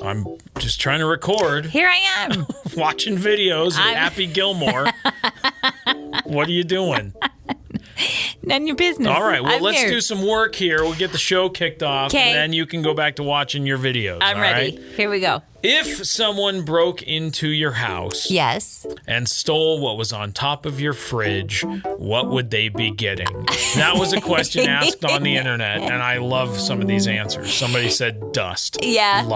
I'm just trying to record. Here I am. Watching videos of Happy Gilmore. What are you doing? None of your business. All right, well, I'm let's here. do some work here. We'll get the show kicked off, and then you can go back to watching your videos. I'm ready. Right? Here we go. If someone broke into your house Yes. and stole what was on top of your fridge, what would they be getting? That was a question asked on the internet, and I love some of these answers. Somebody said dust. Yeah. A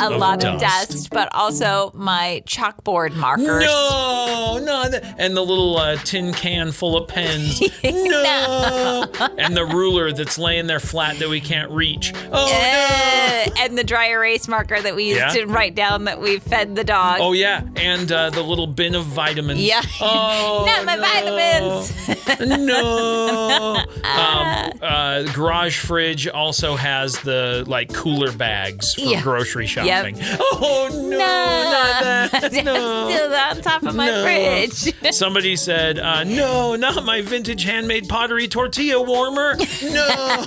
lot of dust, but also my chalkboard markers. No. And the little tin can full of pens. No. And the ruler that's laying there flat that we can't reach. Oh, no. And the dry erase marker that we used to write down that we fed the dog. Oh, yeah. And the little bin of vitamins. Yeah. Oh, Not my vitamins. No. Garage fridge also has the, cooler bags for grocery shopping. Yep. Oh, no. Not that. No. Still on top of my fridge. Somebody said, no, not my vintage handmade pottery tortilla warmer. No.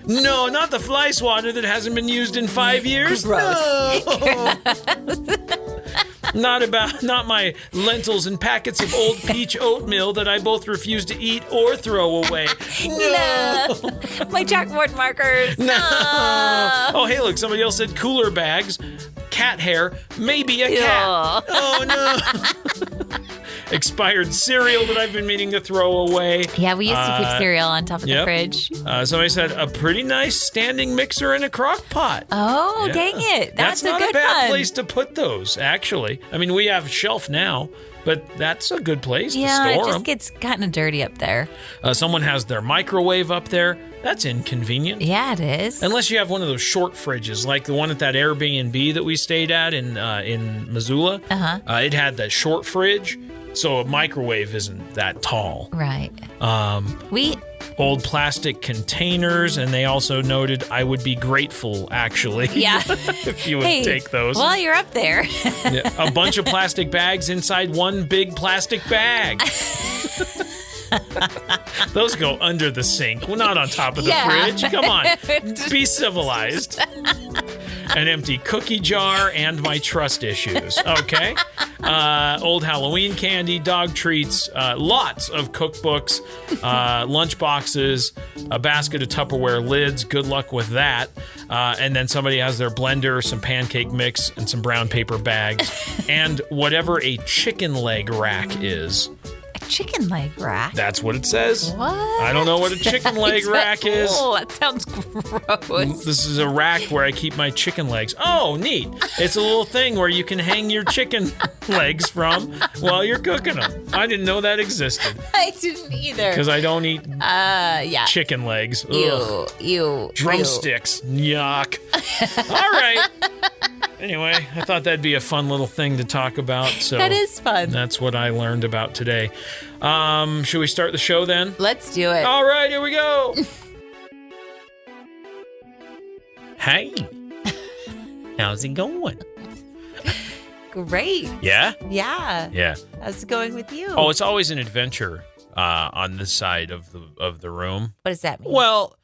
No, not the fly swatter that hasn't been used in 5 years. Gross. No. Not my lentils and packets of old peach oatmeal that I both refuse to eat or throw away. No. My chalkboard markers. No. Oh, hey, look, somebody else said cooler bags, cat hair, maybe a cat. Oh, no. Expired cereal that I've been meaning to throw away. Yeah, we used to keep cereal on top of the fridge. Somebody said a pretty nice standing mixer and a crock pot. Oh, dang it. That's not a good a bad one. place to put those, actually. I mean, we have a shelf now, but that's a good place to store them. Yeah, it just gets kind of dirty up there. Someone has their microwave up there. That's inconvenient. Yeah, it is. Unless you have one of those short fridges, like the one at that Airbnb that we stayed at in Missoula. It had that short fridge, so a microwave isn't that tall. Right. Old plastic containers, and they also noted I would be grateful, actually, if you would take those. Well, you're up there. A bunch of plastic bags inside one big plastic bag. Those go under the sink. Well, not on top of the fridge. Come on. Be civilized. An empty cookie jar and my trust issues. Okay. Old Halloween candy, dog treats, lots of cookbooks, lunch boxes, a basket of Tupperware lids. Good luck with that. And then somebody has their blender, some pancake mix, and some brown paper bags, and whatever a chicken leg rack is. Chicken leg rack? That's what it says. What? I don't know what a chicken leg rack is. Oh, that sounds gross. This is a rack where I keep my chicken legs. Oh, neat. It's a little thing where you can hang your chicken legs from while you're cooking them. I didn't know that existed. I didn't either. Because I don't eat chicken legs. Ugh. Ew. Drumsticks. Yuck. All right. Anyway, I thought that'd be a fun little thing to talk about. So that is fun. That's what I learned about today. Should we start the show then? Let's do it. All right, here we go. Hey. How's it going? Great. Yeah? Yeah. Yeah. How's it going with you? Oh, it's always an adventure on this side of the room. What does that mean? Well,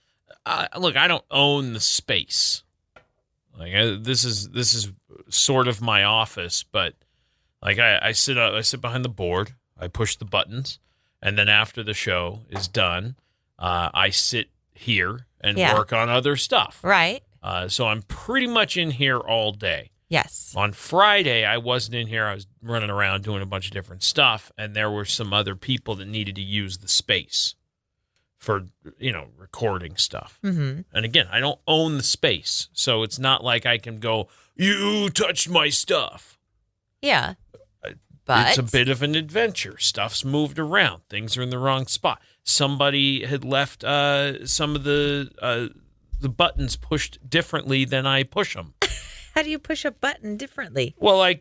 look, I don't own the space. This is sort of my office, but I sit behind the board, I push the buttons, and then after the show is done, I sit here and work on other stuff. Right. So I'm pretty much in here all day. Yes. On Friday, I wasn't in here. I was running around doing a bunch of different stuff, and there were some other people that needed to use the space for, recording stuff. Mm-hmm. And again, I don't own the space, so it's not like I can go, you touched my stuff. Yeah. But it's a bit of an adventure. Stuff's moved around. Things are in the wrong spot. Somebody had left some of the buttons pushed differently than I push them. How do you push a button differently? Well,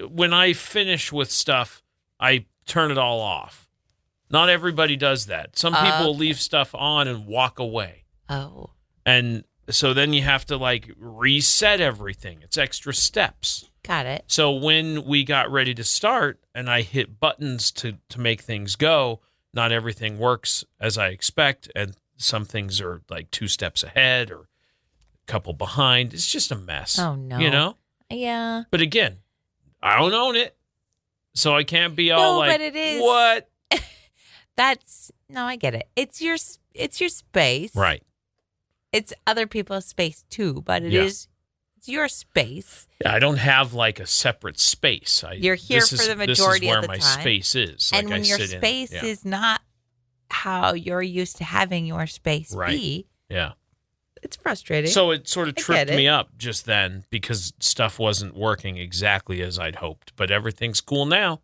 when I finish with stuff, I turn it all off. Not everybody does that. Some people leave stuff on and walk away. Oh. And so then you have to reset everything. It's extra steps. Got it. So when we got ready to start and I hit buttons to make things go, not everything works as I expect. And some things are 2 steps ahead or couple behind. It's just a mess. Oh, no. You know? Yeah. But again, I don't own it. So I can't be all like, but it is. What? No, I get it. It's your space. Right. It's other people's space too, but it's your space. Yeah, I don't have like a separate space. You're here for the majority of the time. This is where my space is. And when your space is not how you're used to having your space be, it's frustrating. So it sort of tripped me up just then because stuff wasn't working exactly as I'd hoped. But everything's cool now.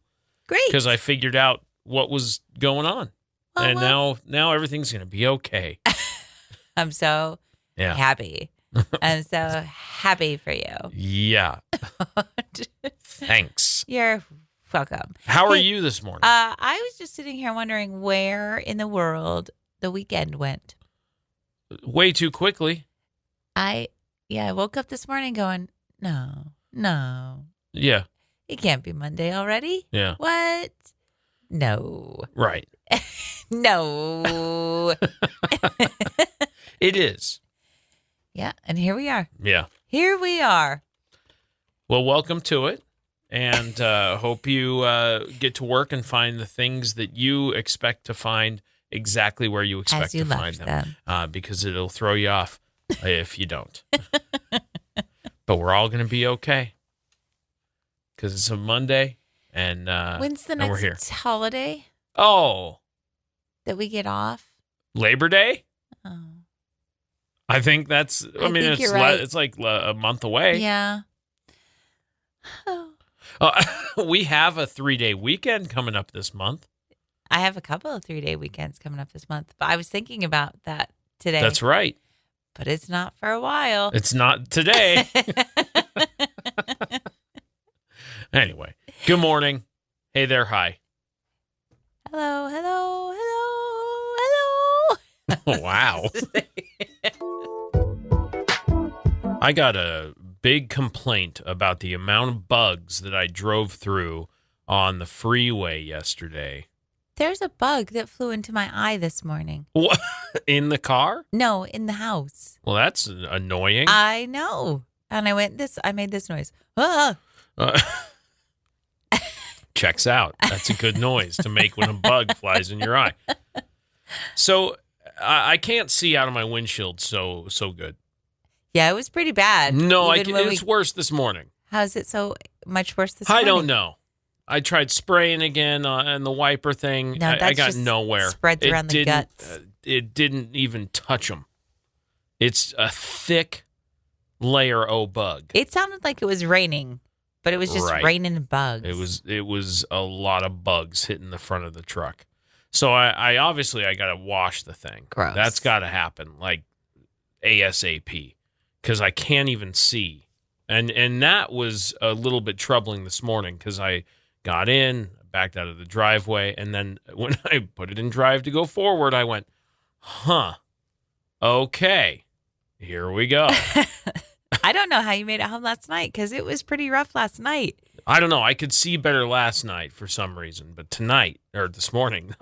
Great. Because I figured out what was going on. And now everything's going to be okay. I'm so happy. I'm so happy for you. Yeah. Thanks. You're welcome. How are you this morning? I was just sitting here wondering where in the world the weekend went. Way too quickly. I woke up this morning going, no. Yeah. It can't be Monday already. Yeah. What? No. Right. No. It is. Yeah, and here we are. Yeah. Here we are. Well, welcome to it. And hope you get to work and find the things that you expect to find exactly where you expect to find them. Because it'll throw you off if you don't. But we're all going to be okay. Because it's a Monday. And when's the we're here. next holiday? Oh. That we get off? Labor Day? Oh. I think that's, you're right. It's like a month away. Yeah. We have a 3-day weekend coming up this month. I have a couple of 3-day weekends coming up this month, but I was thinking about that today. That's right. But it's not for a while. It's not today. Anyway, good morning. Hey there, hi. Hello. Wow. I got a big complaint about the amount of bugs that I drove through on the freeway yesterday. There's a bug that flew into my eye this morning. What? In the car? No, in the house. Well, that's annoying. I know. And I made this noise. Ah! Checks out. That's a good noise to make when a bug flies in your eye. So I can't see out of my windshield so good. Yeah, it was pretty bad. No, it was worse this morning. How's it so much worse this morning? I don't know. I tried spraying again on the wiper thing. No, I got nowhere. Spreads around the guts. It didn't even touch them. It's a thick layer of bug. It sounded like it was raining, but it was just raining bugs. It was a lot of bugs hitting the front of the truck. So I obviously got to wash the thing. Gross. That's got to happen like ASAP because I can't even see. And that was a little bit troubling this morning because I got in, backed out of the driveway, and then when I put it in drive to go forward, I went, okay, here we go. I don't know how you made it home last night because it was pretty rough last night. I don't know. I could see better last night for some reason, but this morning,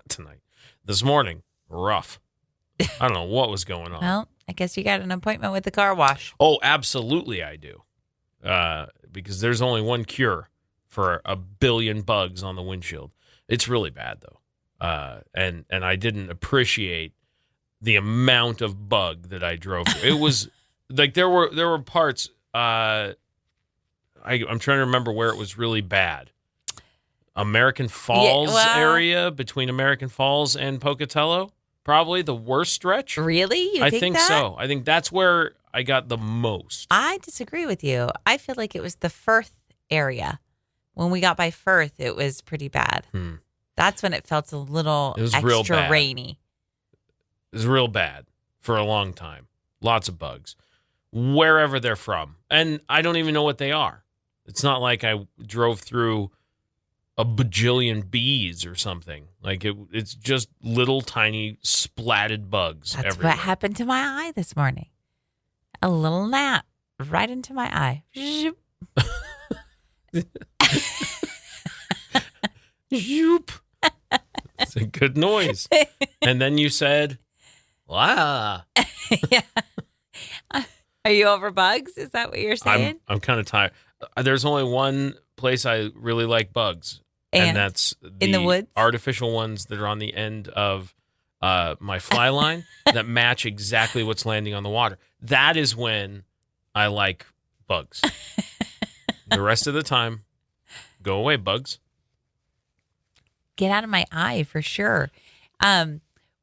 rough. I don't know what was going on. Well, I guess you got an appointment with the car wash. Oh, absolutely I do. Because there's only one cure for a billion bugs on the windshield. It's really bad though. And I didn't appreciate the amount of bug that I drove through. It was like there were parts I'm trying to remember where it was really bad. American Falls area between American Falls and Pocatello, probably the worst stretch. Really? I think so. I think that's where I got the most. I disagree with you. I feel like it was the Firth area. When we got by Firth, it was pretty bad. That's when it felt a little extra rainy. It was real bad for a long time. Lots of bugs. Wherever they're from. And I don't even know what they are. It's not like I drove through a bajillion bees or something. Like it's just little tiny splatted bugs That's everywhere. what happened to my eye this morning. A little gnat right into my eye. Zoop. It's a good noise. And then you said, wow. Yeah. Are you over bugs? Is that what you're saying? I'm kind of tired. There's only one place I really like bugs, and that's in the woods? Artificial ones that are on the end of my fly line that match exactly what's landing on the water. That is when I like bugs. The rest of the time, go away, bugs. Get out of my eye for sure.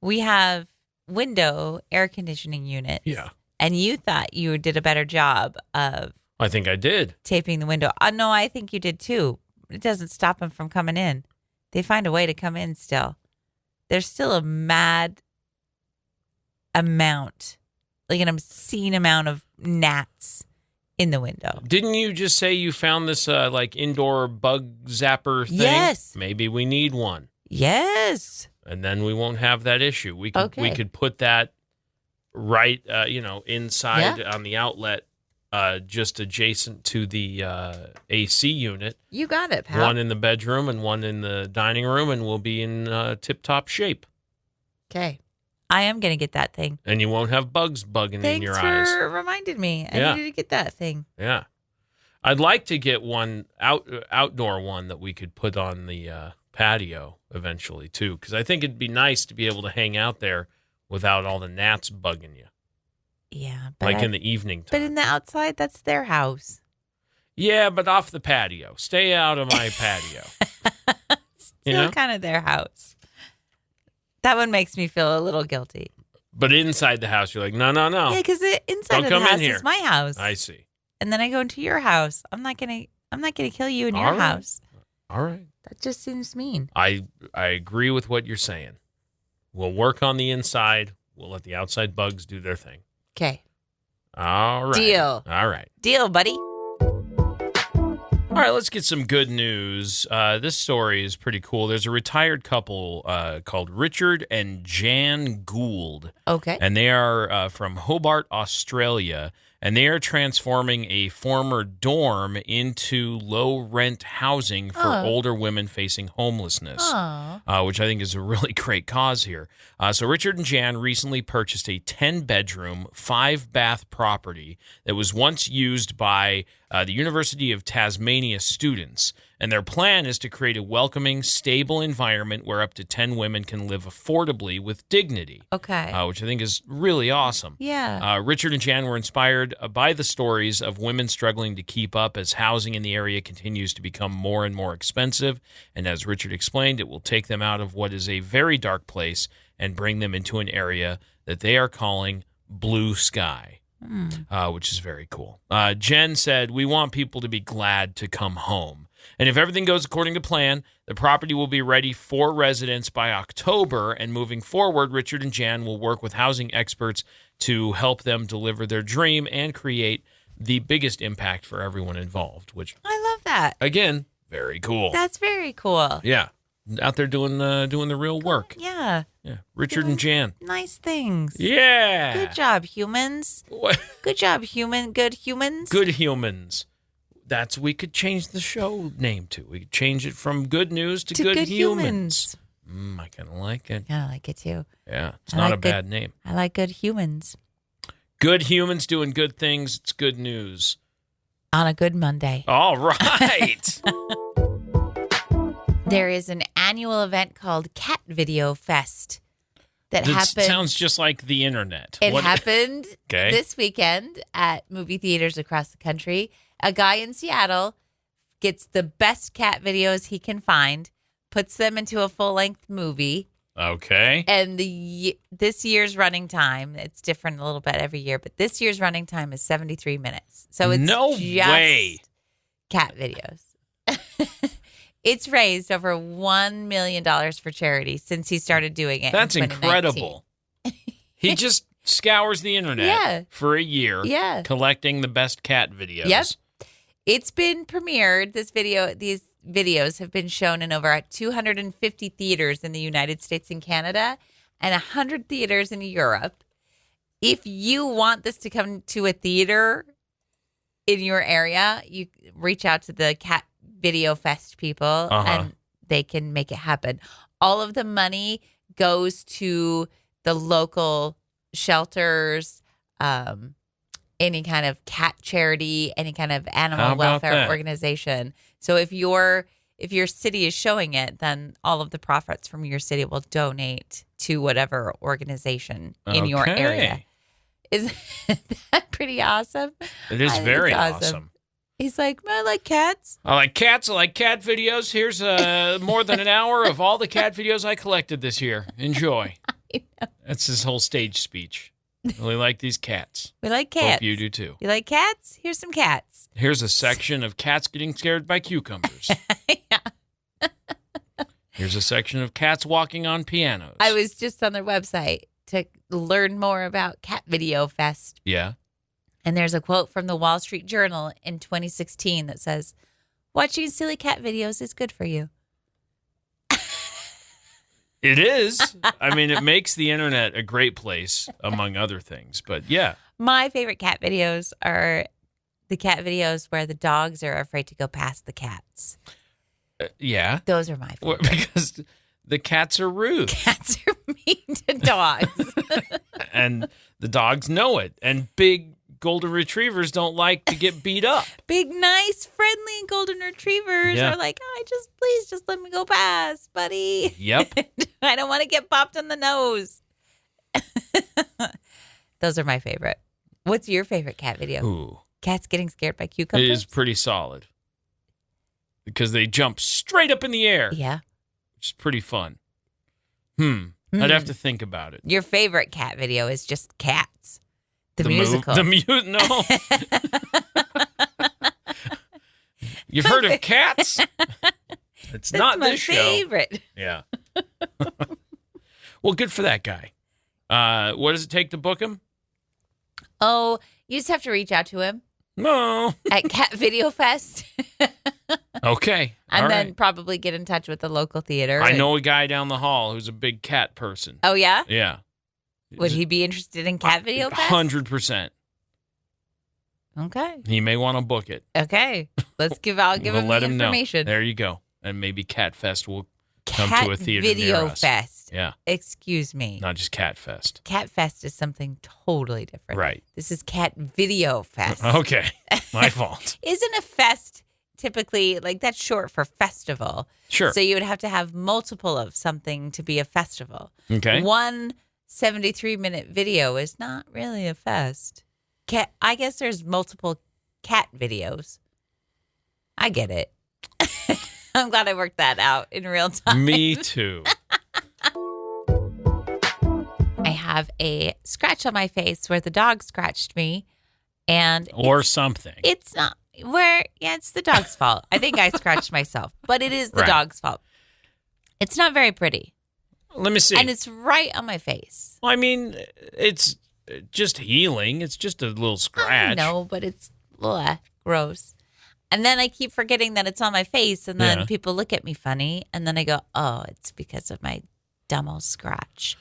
We have window air conditioning units. Yeah. And you thought you did a better job of... I think I did. Taping the window. No, I think you did too. It doesn't stop them from coming in. They find a way to come in still. There's still a mad amount, like an obscene amount of gnats in the window. Didn't you just say you found this like indoor bug zapper thing? Yes. Maybe we need one. Yes. And then we won't have that issue. We could put that right, inside on the outlet, just adjacent to the AC unit. You got it, pal. One in the bedroom and one in the dining room, and we'll be in tip-top shape. Okay. I am going to get that thing. And you won't have bugs bugging in your eyes. Thanks for reminding me. I needed to get that thing. Yeah. I'd like to get one outdoor one that we could put on the patio eventually, too, because I think it'd be nice to be able to hang out there without all the gnats bugging you. Yeah. But in the evening time. But in the outside, that's their house. Yeah, but off the patio. Stay out of my patio. Still kind of their house. That one makes me feel a little guilty. But inside the house, you're like, no. Yeah, because the inside of the house is my house. I see. And then I go into your house. I'm not gonna kill you in your house. All right. That just seems mean. I agree with what you're saying. We'll work on the inside. We'll let the outside bugs do their thing. Okay. All right. Deal. All right. Deal, buddy. All right, let's get some good news. This story is pretty cool. There's a retired couple called Richard and Jan Gould. Okay. And they are from Hobart, Australia. And they are transforming a former dorm into low-rent housing for older women facing homelessness, which I think is a really great cause here. So Richard and Jan recently purchased a 10-bedroom, 5-bath property that was once used by the University of Tasmania students. And their plan is to create a welcoming, stable environment where up to 10 women can live affordably with dignity. Okay. Which I think is really awesome. Yeah. Richard and Jan were inspired by the stories of women struggling to keep up as housing in the area continues to become more and more expensive. And as Richard explained, it will take them out of what is a very dark place and bring them into an area that they are calling Blue Sky. Which is very cool. Jen said, "We want people to be glad to come home. And if everything goes according to plan, the property will be ready for residents by October. And moving forward, Richard and Jan will work with housing experts to help them deliver their dream and create the biggest impact for everyone involved." Which I love that. Again, very cool. That's very cool. Yeah, out there doing the real work. Yeah. Richard and Jan. Nice things. Yeah. Good job, humans. What? Good job, Good humans. Good humans. We could change the show name to. We could change it from Good News to Good Humans. I kind of like it. I like it too. Yeah, it's not a bad name. I like good humans. Good humans doing good things. It's good news. On a good Monday. All right. There is an annual event called Cat Video Fest that happened. Sounds just like the internet. It happened this weekend at movie theaters across the country. A guy in Seattle gets the best cat videos he can find, puts them into a full-length movie. Okay. And this year's running time, it's different a little bit every year, but this year's running time is 73 minutes. So it's no way. Cat videos. It's raised over $1 million for charity since he started doing it. That's incredible. He just scours the internet for a year, collecting the best cat videos. Yep. It's been premiered. These videos have been shown in over 250 theaters in the United States and Canada and 100 theaters in Europe. If you want this to come to a theater in your area, you reach out to the Cat Video Fest people and they can make it happen. All of the money goes to the local shelters, any kind of cat charity, any kind of How animal about welfare that? organization. So if your city is showing it, then all of the profits from your city will donate to whatever organization in your Okay. area. Is that pretty awesome? It is I think very it's awesome. He's like, I like cats. I like cats. I like cat videos. Here's more than an hour of all the cat videos I collected this year. Enjoy. I know. That's his whole stage speech. Really like these cats. We like cats. Hope you do too. You like cats? Here's some cats. Here's a section of cats getting scared by cucumbers. Yeah. Here's a section of cats walking on pianos. I was just on their website to learn more about Cat Video Fest. Yeah. And there's a quote from the Wall Street Journal in 2016 that says, "Watching silly cat videos is good for you." It is. I mean, it makes the internet a great place, among other things. But yeah. My favorite cat videos are the cat videos where the dogs are afraid to go past the cats. Yeah. Those are my favorite. Because the cats are rude. Cats are mean to dogs. And the dogs know it. And big golden retrievers don't like to get beat up. Big, nice, friendly golden retrievers Yeah. are like, please just let me go past, buddy. Yep. I don't want to get popped on the nose. Those are my favorite. What's your favorite cat video? Ooh. Cats getting scared by cucumbers? It is pretty solid. Because they jump straight up in the air. Yeah. Which is pretty fun. I'd have to think about it. Your favorite cat video is just Cats. The musical. No. You've heard of Cats? It's not my this favorite. show. Yeah. Well, good for that guy. What does it take to book him? Oh, you just have to reach out to him No. at Cat Video Fest. Okay. And All then right. probably get in touch with the local theater. I know a guy down the hall who's a big cat person. Oh, yeah? Yeah. Would he be interested in Cat Video Fest? 100%. Okay. He may want to book it. Okay. I'll give We'll him let the him know. information. There you go. And maybe Cat Fest will come Cat to a theater Video near us. Fest. Yeah. Excuse me. Not just Cat Fest. Cat Fest is something totally different. Right. This is Cat Video Fest. Okay. My fault. Isn't a fest typically, like, that's short for festival? Sure. So you would have to have multiple of something to be a festival. Okay. One 73-minute video is not really a fest. I guess there's multiple cat videos. I get it. I'm glad I worked that out in real time. Me too. I have a scratch on my face where the dog scratched me, and Or something. it's not it's the dog's fault. I think I scratched myself, but it is the Right. dog's fault. It's not very pretty, Let me see. and it's right on my face. Well, I mean, it's just healing. It's just a little scratch. No, but it's gross. And then I keep forgetting that it's on my face, and then Yeah. people look at me funny, and then I go, "Oh, it's because of my dumb old scratch."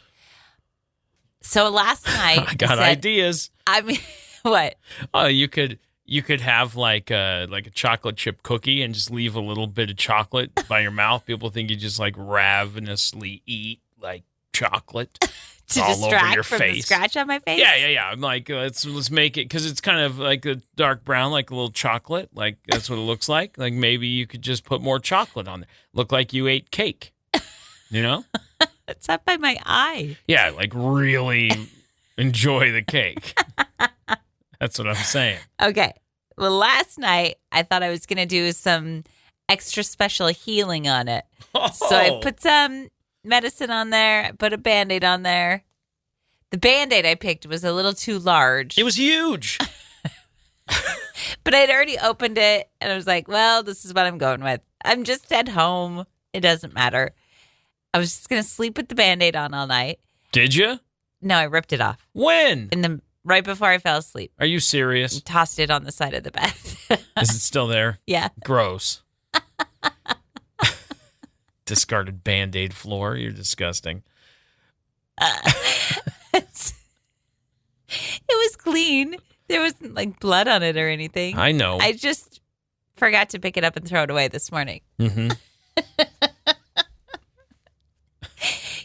So last night, I got ideas. I mean, what? Oh, you could have like a chocolate chip cookie and just leave a little bit of chocolate by your mouth. People think you just like ravenously eat like chocolate To all over distract your from face. the scratch on my face? Yeah. I'm like, let's make it, because it's kind of like a dark brown, like a little chocolate. Like that's what it looks like. Like maybe you could just put more chocolate on there. Look like you ate cake. You know? It's up by my eye. Yeah, like really enjoy the cake. That's what I'm saying. Okay. Well, last night I thought I was going to do some extra special healing on it. So I put some medicine on there, put a Band-Aid on there. The Band-Aid I picked was a little too large. It was huge. But I'd already opened it, and I was like, well, this is what I'm going with. I'm just at home. It doesn't matter. I was just going to sleep with the Band-Aid on all night. Did you? No, I ripped it off. When? Right before I fell asleep. Are you serious? Tossed it on the side of the bed. Is it still there? Yeah. Gross. Discarded Band-Aid floor. You're disgusting. It was clean. There wasn't like blood on it or anything. I know. I just forgot to pick it up and throw it away this morning. Mm-hmm.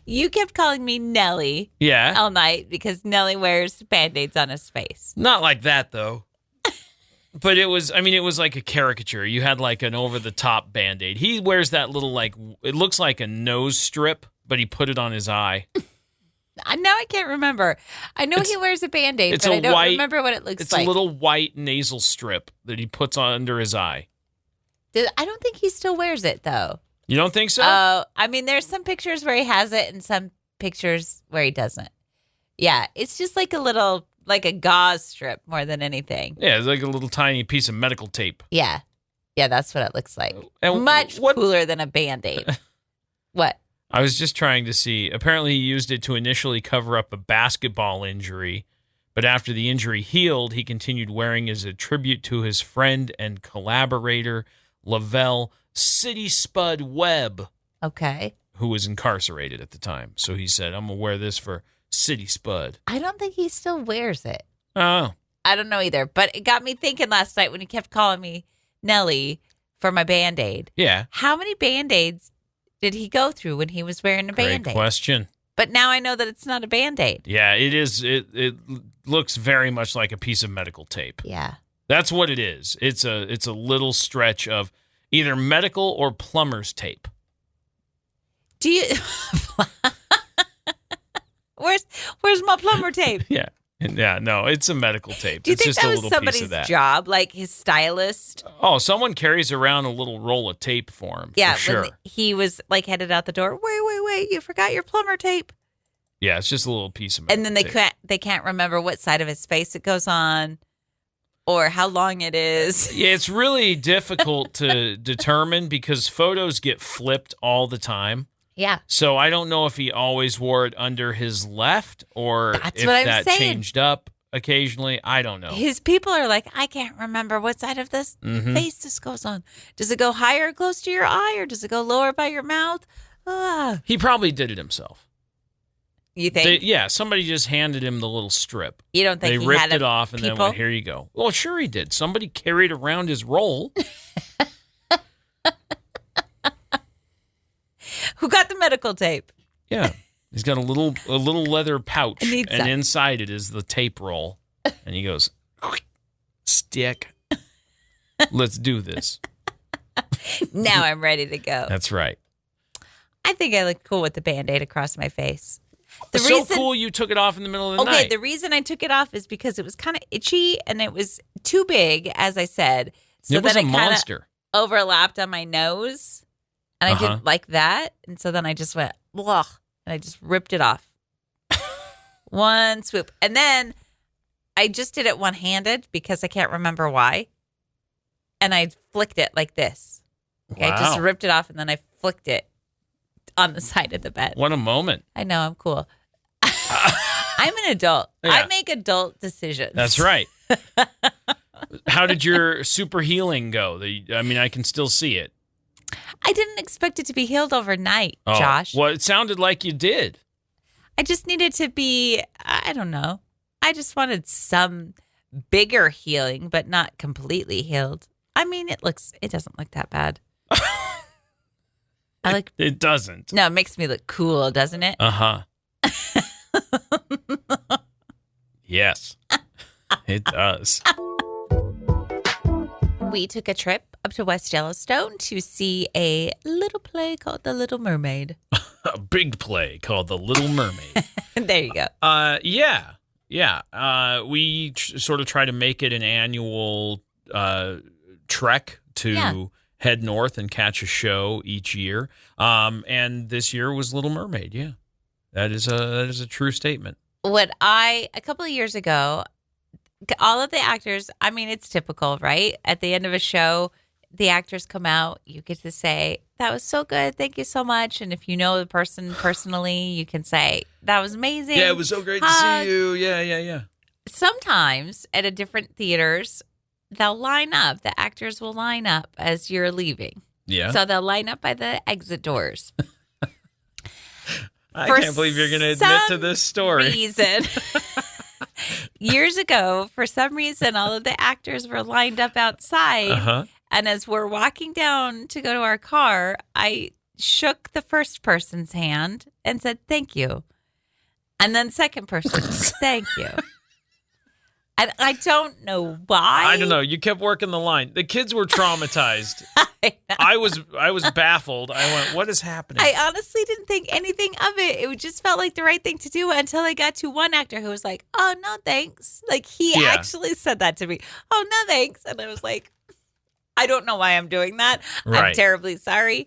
You kept calling me Nelly Yeah. all night because Nelly wears Band-Aids on his face. Not like that, though. But it was like a caricature. You had like an over-the-top Band-Aid. He wears that little, like, it looks like a nose strip, but he put it on his eye. Now I can't remember. I know he wears a Band-Aid, but I don't remember what it looks like. It's a little white nasal strip that he puts on under his eye. I don't think he still wears it, though. You don't think so? I mean, there's some pictures where he has it and some pictures where he doesn't. Yeah, it's just like a gauze strip more than anything. Yeah, it's like a little tiny piece of medical tape. Yeah. Yeah, that's what it looks like. And Much cooler than a Band-Aid. What? I was just trying to see. Apparently, he used it to initially cover up a basketball injury, but after the injury healed, he continued wearing as a tribute to his friend and collaborator, Lavelle City Spud Webb. Okay. Who was incarcerated at the time. So he said, I'm going to wear this for City Spud. I don't think he still wears it. Oh. I don't know either, but it got me thinking last night when he kept calling me Nelly for my Band-Aid. Yeah. How many Band-Aids did he go through when he was wearing a Band-Aid? Great question. But now I know that it's not a Band-Aid. Yeah, it is. It looks very much like a piece of medical tape. Yeah. That's what it is. It's a little stretch of either medical or plumber's tape. Do you Where's my plumber tape? Yeah. Yeah, no, it's a medical tape. Do you it's think just that a was little piece of somebody's that. job, like his stylist? Oh, someone carries around a little roll of tape for him. Yeah, for sure. when he was like headed out the door. Wait, you forgot your plumber tape. Yeah, it's just a little piece of medical And then tape. they can't remember what side of his face it goes on or how long it is. Yeah, it's really difficult to determine because photos get flipped all the time. Yeah. So I don't know if he always wore it under his left or That's if what I'm that saying. changed up occasionally. I don't know. His people are like, I can't remember what side of this face this goes on. Does it go higher close to your eye or does it go lower by your mouth? He probably did it himself. You think? Somebody just handed him the little strip. You don't think they he ripped had it off and then went, here you go. Well, sure he did. Somebody carried around his roll. Who got the medical tape? Yeah. He's got a little leather pouch, and some. inside it is the tape roll. And he goes, stick. Let's do this. Now I'm ready to go. That's right. I think I look cool with the Band-Aid across my face. Cool you took it off in the middle of the night. Okay, the reason I took it off is because it was kind of itchy and it was too big, as I said. So it was then a monster. Overlapped on my nose. And I didn't like that. And so then I just went, ugh, and I just ripped it off. One swoop. And then I just did it one-handed because I can't remember why. And I flicked it like this. Okay, Wow. I just ripped it off and then I flicked it on the side of the bed. What a moment. I know, I'm cool. I'm an adult. Yeah. I make adult decisions. That's right. How did your super healing go? I can still see it. I didn't expect it to be healed overnight, Oh, Josh. Well, it sounded like you did. I just needed to be, I don't know. I just wanted some bigger healing, but not completely healed. I mean, it doesn't look that bad. It doesn't. No, it makes me look cool, doesn't it? Uh-huh. Yes, it does. We took a trip up to West Yellowstone to see a little play called The Little Mermaid. A big play called The Little Mermaid. There you go. Yeah. We sort of try to make it an annual trek to head north and catch a show each year. And this year was Little Mermaid. Yeah, that is a true statement. A couple of years ago, all of the actors, I mean, it's typical, right? At the end of a show, the actors come out. You get to say, that was so good. Thank you so much. And if you know the person personally, you can say, that was amazing. Yeah, it was so great to see you. Yeah. Sometimes at a different theaters, they'll line up. The actors will line up as you're leaving. Yeah. So they'll line up by the exit doors. I can't believe you're going to admit to this story. Years ago, for some reason, all of the actors were lined up outside. Uh-huh. And as we're walking down to go to our car, I shook the first person's hand and said, thank you. And then second person, thank you. And I don't know why. I don't know. You kept working the line. The kids were traumatized. I was baffled. I went, what is happening? I honestly didn't think anything of it. It just felt like the right thing to do until I got to one actor who was like, oh, no, thanks. Like, he actually said that to me. Oh, no, thanks. And I was like, I don't know why I'm doing that. Right. I'm terribly sorry.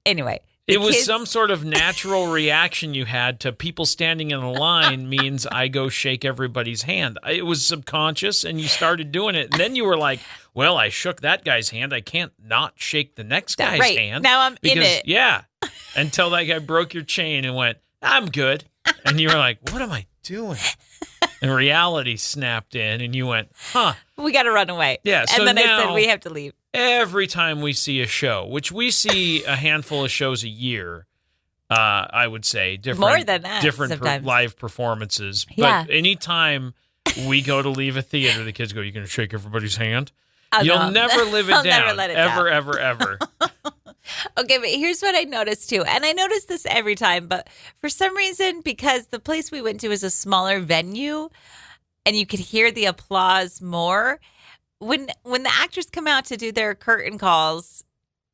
Anyway. It was some sort of natural reaction you had to people standing in a line means I go shake everybody's hand. It was subconscious, and you started doing it. And then you were like, well, I shook that guy's hand. I can't not shake the next guy's hand. Now I'm in it. Yeah. Until that guy broke your chain and went, I'm good. And you were like, what am I doing? And reality snapped in, and you went, huh. We got to run away. Yeah. So and then now, I said, we have to leave. Every time we see a show, which we see a handful of shows a year, I would say more than that, different live performances. Yeah. But anytime we go to leave a theater, the kids go, "You gonna shake everybody's hand?" Oh, You'll never live it I'll down, never let it ever, down. ever. Okay, but here's what I noticed too, and I noticed this every time, but for some reason, because the place we went to is a smaller venue, and you could hear the applause more. When the actors come out to do their curtain calls,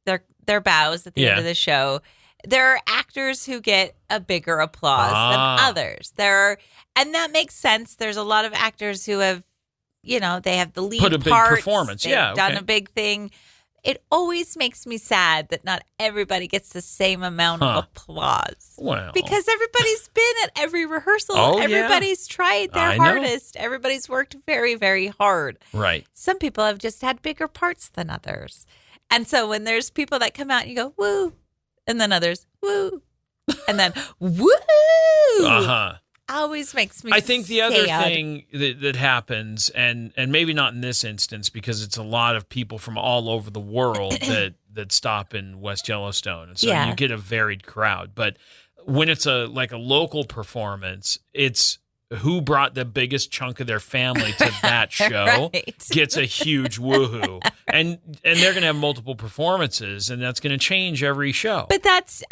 their bows at the end of the show, there are actors who get a bigger applause than others. And that makes sense. There's a lot of actors who have, they have the lead put a big parts, performance. They've done a big thing. It always makes me sad that not everybody gets the same amount of applause. Well, because everybody's been at every rehearsal. Oh, Everybody's tried their hardest. Everybody's worked very, very hard. Right. Some people have just had bigger parts than others. And so when there's people that come out and you go, woo, and then others, woo, and then, woo. Always makes me I think the other sad. thing that happens, and maybe not in this instance because it's a lot of people from all over the world that stop in West Yellowstone, and so you get a varied crowd. But when it's a local performance, it's who brought the biggest chunk of their family to that show gets a huge woohoo, and they're going to have multiple performances, and that's going to change every show. But that's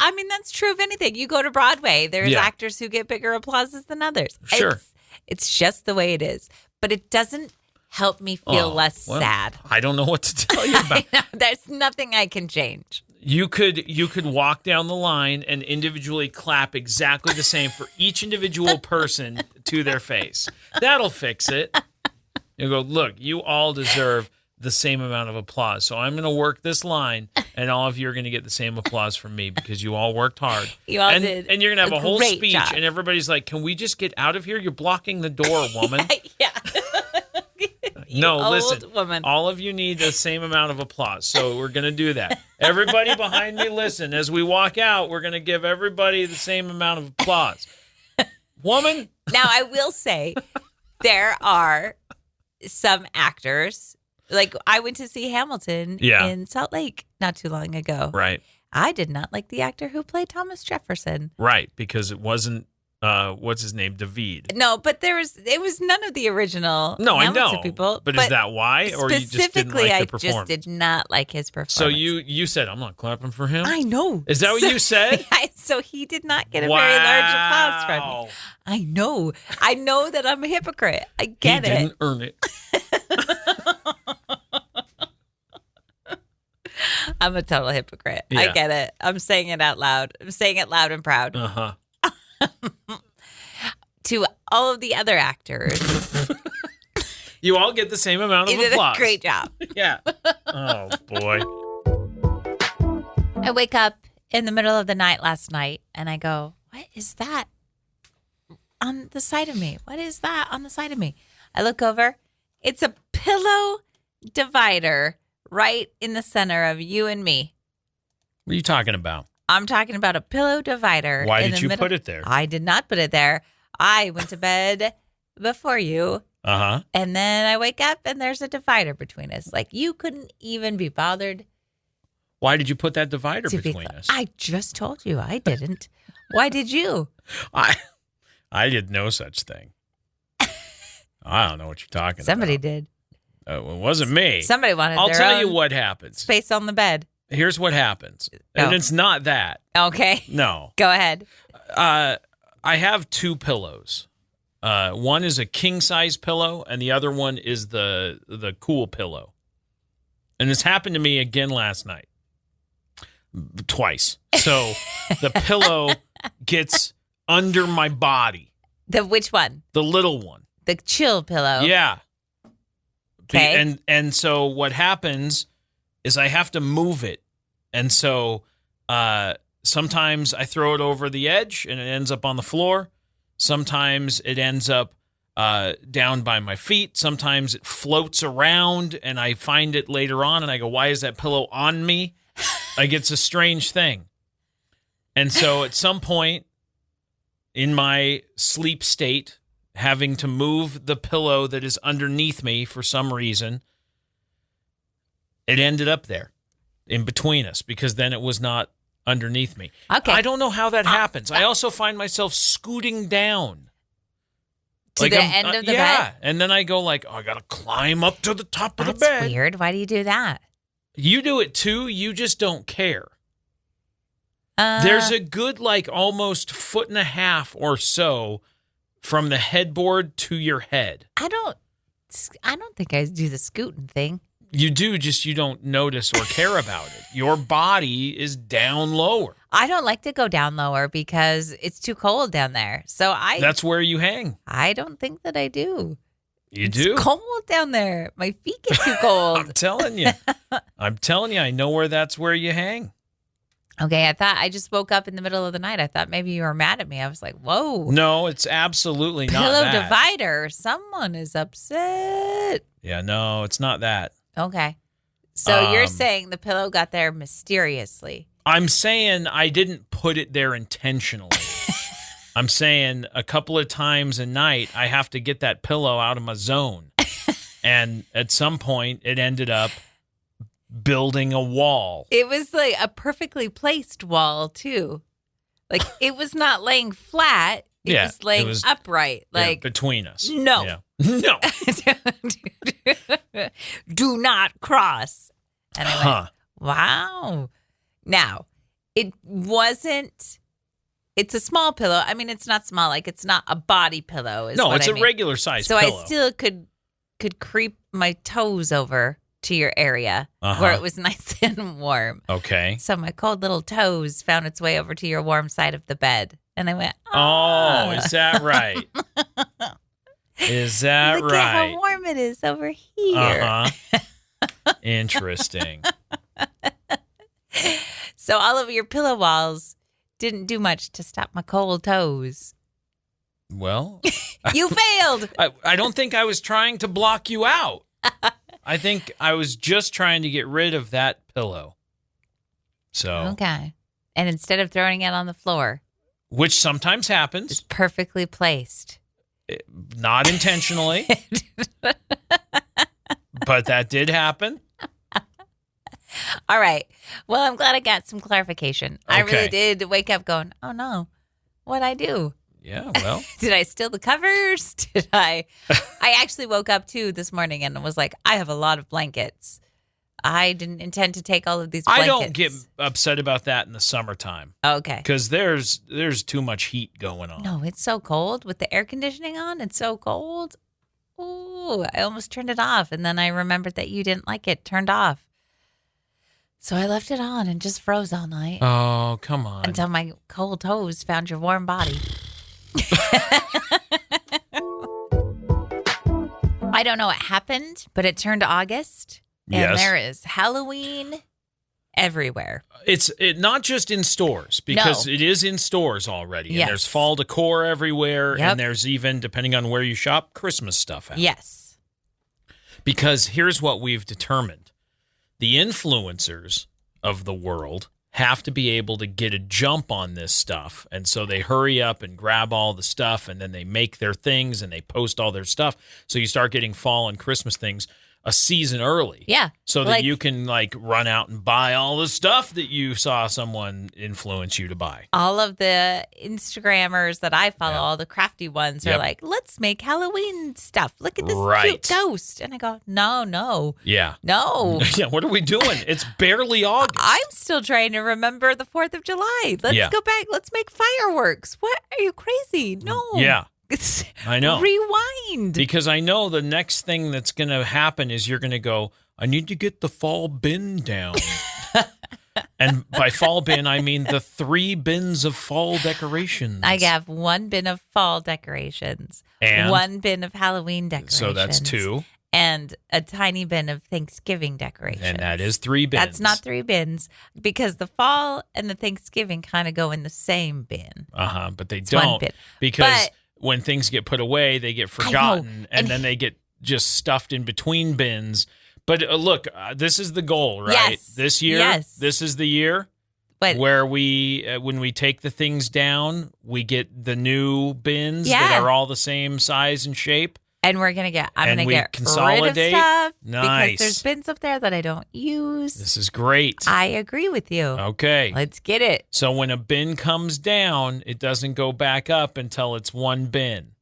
true of anything. You go to Broadway, there's actors who get bigger applauses than others. Sure. It's just the way it is. But it doesn't help me feel less sad. I don't know what to tell you about. There's nothing I can change. You could walk down the line and individually clap exactly the same for each individual person to their face. That'll fix it. You go, look, you all deserve the same amount of applause. So I'm going to work this line, and all of you are going to get the same applause from me because you all worked hard. You all did. And you're going to have a whole great speech, job. and everybody's like, can we just get out of here? You're blocking the door, woman. Yeah. No, listen, woman. all of you need the same amount of applause, so we're going to do that. Everybody behind me, listen, as we walk out, we're going to give everybody the same amount of applause. Woman? Now, I will say there are some actors, like I went to see Hamilton in Salt Lake not too long ago. Right. I did not like the actor who played Thomas Jefferson. Right, because it wasn't what's his name? David. No, but it was none of the original Hamilton I know. people. But is that why? Or you just didn't like the performance? I just did not like his performance. So you said, I'm not clapping for him? I know. Is that what you said? So he did not get a very large applause from me. I know. I know that I'm a hypocrite. I get it. He didn't earn it. I'm a total hypocrite. Yeah. I get it. I'm saying it out loud. I'm saying it loud and proud. Uh-huh. To all of the other actors. You all get the same amount of applause. You did a great job. Yeah. Oh, boy. I wake up in the middle of the night last night and I go, what is that on the side of me? What is that on the side of me? I look over. It's a pillow divider right in the center of you and me. What are you talking about? I'm talking about a pillow divider. Why did you put it there? I did not put it there. I went to bed before you. Uh-huh. And then I wake up and there's a divider between us. Like you couldn't even be bothered. Why did you put that divider between us? I just told you I didn't. Why did you? I did no such thing. I don't know what you're talking Somebody about. did. It wasn't me. Somebody wanted I'll their tell own you what happened. space on the bed. here's what happens. And it's not that. Okay. No. Go ahead. I have 2 pillows. One is a king-size pillow, and the other one is the cool pillow. And this happened to me again last night. Twice. So the pillow gets under my body. Which one? The little one. The chill pillow. Yeah. Okay. And so what happens is I have to move it. And so sometimes I throw it over the edge and it ends up on the floor. Sometimes it ends up down by my feet. Sometimes it floats around and I find it later on and I go, why is that pillow on me? Like, it's a strange thing. And so at some point in my sleep state, having to move the pillow that is underneath me for some reason, it ended up there in between us because then it was not underneath me. Okay. I don't know how that happens. I also find myself scooting down. To the end of the bed? Yeah. And then I go like, I got to climb up to the top of the bed. That's weird. Why do you do that? You do it too. You just don't care. There's a good, like, almost 1.5 feet or so from the headboard to your head. I don't think I do the scooting thing. You do, just you don't notice or care about it. Your body is down lower. I don't like to go down lower because it's too cold down there. So That's where you hang. I don't think that I do. You do? It's cold down there. My feet get too cold. I'm telling you. I know that's where you hang. Okay, I thought I just woke up in the middle of the night. I thought maybe you were mad at me. I was like, whoa. No, it's absolutely not Pillow that. divider. Someone is upset. Yeah, no, it's not that. Okay. So you're saying the pillow got there mysteriously. I'm saying I didn't put it there intentionally. I'm saying a couple of times a night I have to get that pillow out of my zone. And at some point it ended up building a wall. It was like a perfectly placed wall, too. Like, it was not laying flat. It was laying upright. Like, between us. No. Yeah. No. Do not cross. And I went, wow. Now, it's a small pillow. I mean, it's not small. Like, it's not a body pillow. No, it's a regular size pillow. So I still could creep my toes over to your area where it was nice and warm. Okay. So my cold little toes found its way over to your warm side of the bed. And I went, oh, is that right? Is that Look right? at how warm it is over here. Interesting. So all of your pillow walls didn't do much to stop my cold toes. Well, you failed. I don't think I was trying to block you out. I think I was just trying to get rid of that pillow. So Okay. And instead of throwing it on the floor, which sometimes happens. It's perfectly placed. Not intentionally. But that did happen. All right. Well, I'm glad I got some clarification. Okay. I really did wake up going, oh no, what'd I do? Yeah, well. Did I steal the covers? Did I actually woke up too this morning and was like, I have a lot of blankets. I didn't intend to take all of these blankets. I don't get upset about that in the summertime. Okay. Because there's too much heat going on. No, it's so cold with the air conditioning on. It's so cold. Ooh, I almost turned it off. And then I remembered that you didn't like it turned off. So I left it on and just froze all night. Oh, come on. Until my cold toes found your warm body. I don't know what happened, but it turned August. And there is Halloween everywhere. It's not just in stores, because it is in stores already. Yes. And there's fall decor everywhere. Yep. And there's even, depending on where you shop, Christmas stuff out. Yes. Because here's what we've determined. The influencers of the world have to be able to get a jump on this stuff. And so they hurry up and grab all the stuff, and then they make their things and they post all their stuff. So you start getting fall and Christmas things a season early. Yeah. So that you can like run out and buy all the stuff that you saw someone influence you to buy. All of the Instagrammers that I follow, all the crafty ones are like, let's make Halloween stuff. Look at this cute ghost. And I go, no. Yeah. No. Yeah, what are we doing? It's barely August. I'm still trying to remember the 4th of July. Let's go back. Let's make fireworks. What? Are you crazy? No. Yeah. I know. Rewind. Because I know the next thing that's going to happen is you're going to go, I need to get the fall bin down. And by fall bin, I mean the 3 bins of fall decorations. I have 1 bin of fall decorations, and 1 bin of Halloween decorations. So that's 2. And a tiny bin of Thanksgiving decorations. And that is 3 bins. That's not 3 bins because the fall and the Thanksgiving kind of go in the same bin. But they it's don't. 1 bin. Because when things get put away, they get forgotten, and then they get just stuffed in between bins. But look, this is the goal, right? Yes. This year, this is the year where we, when we take the things down, we get the new bins that are all the same size and shape. And we're going to get, I'm going to get consolidate. rid of stuff. Nice. Because there's bins up there that I don't use. This is great. I agree with you. Okay. Let's get it. So when a bin comes down, it doesn't go back up until it's 1 bin.